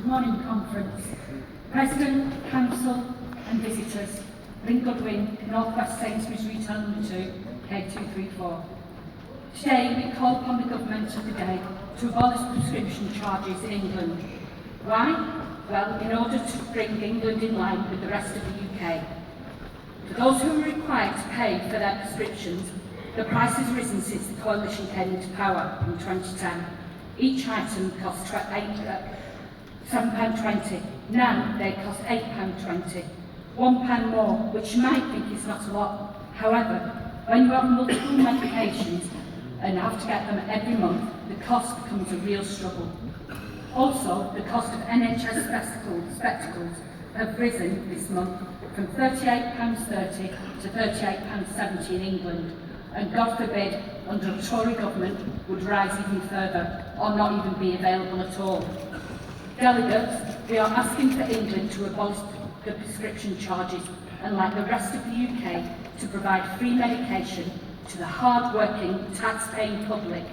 Morning Conference. President, Council and Visitors, Lynn Goodwin, North West Sainsbury's Retail No. 2, K234. Today we call upon the government of the day to abolish prescription charges in England. Why? Well, in order to bring England in line with the rest of the UK. For those who are required to pay for their prescriptions, the price has risen since the coalition came into power in 2010. Each item cost £7.20. Now they cost £8.20. £1 more, which you might think is not a lot. However, when you have multiple medications and have to get them every month, the cost becomes a real struggle. Also, the cost of NHS spectacles have risen this month from £38.30 to £38.70 in England, and God forbid, under a Tory government, would rise even further or not even be available at all. Delegates, we are asking for England to abolish the prescription charges and, like the rest of the UK, to provide free medication to the hard-working, tax-paying public.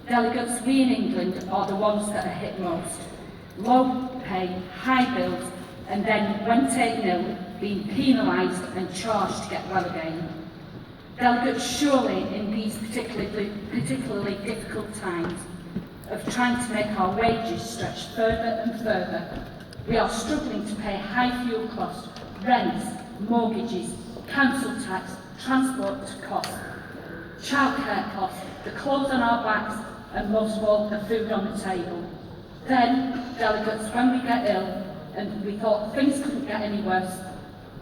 Delegates, we in England are the ones that are hit most. Low pay, high bills, and then, when taken ill, being penalised and charged to get well again. Delegates, surely in these particularly difficult times of trying to make our wages stretch further and further, we are struggling to pay high fuel costs, rents, mortgages, council tax, transport costs, childcare costs, the clothes on our backs, and most of all, the food on the table. Then, delegates, when we get ill, and we thought things couldn't get any worse,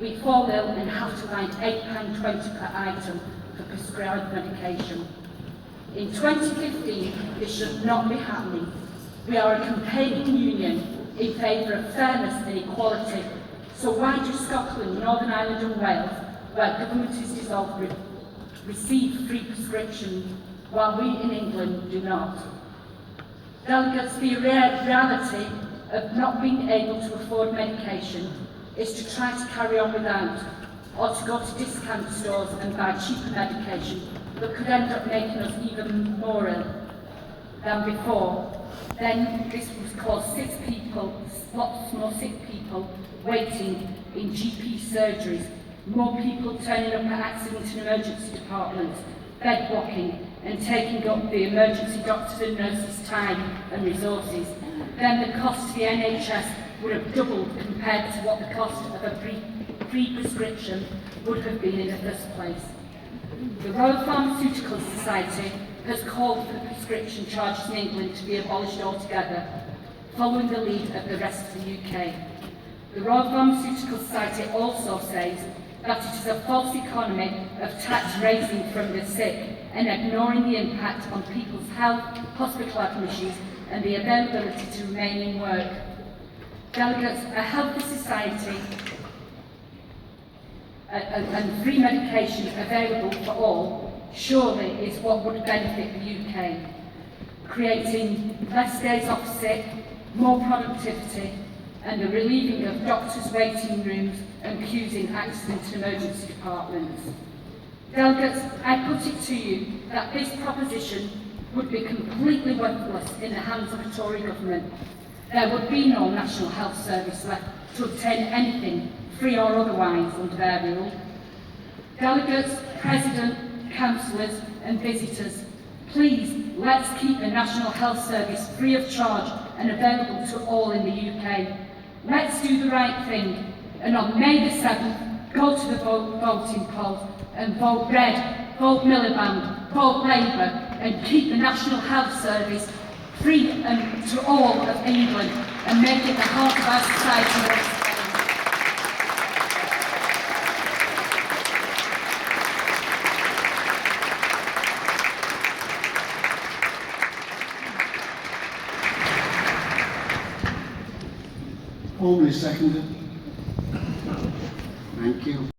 we fall ill and have to find £8.20 per item for prescribed medication. In 2015, this should not be happening. We are a campaigning union in favour of fairness and equality. So why do Scotland, Northern Ireland and Wales, where government is dissolved, receive free prescriptions, while we in England do not? Delegates, the reality of not being able to afford medication is to try to carry on without, or to go to discount stores and buy cheaper medication that could end up making us even more ill than before. Then this would cause lots more sick people waiting in GP surgeries, more people turning up at accident and emergency departments, bed blocking and taking up the emergency doctors and nurses' time and resources. Then the cost to the NHS would have doubled compared to what the cost of a free prescription would have been in the first place. The Royal Pharmaceutical Society has called for the prescription charges in England to be abolished altogether, following the lead of the rest of the UK. The Royal Pharmaceutical Society also says that it is a false economy of tax raising from the sick and ignoring the impact on people's health, hospital admissions and the availability to remain in work. Delegates, a healthy society and free medication available for all surely is what would benefit the UK, creating less days off sick, more productivity and the relieving of doctors' waiting rooms and queues in accident and emergency departments. Delegates, I put it to you that this proposition would be completely worthless in the hands of a Tory government. There would be no National Health Service left to obtain anything, free or otherwise, under their rule. Delegates, President, councillors and visitors, please let's keep the National Health Service free of charge and available to all in the UK. Let's do the right thing and on May the 7th, go to the voting polls and vote Red, vote Miliband, vote Labour and keep the National Health Service free to all of England and make it the heart of our society once again. Formally seconded. Thank you.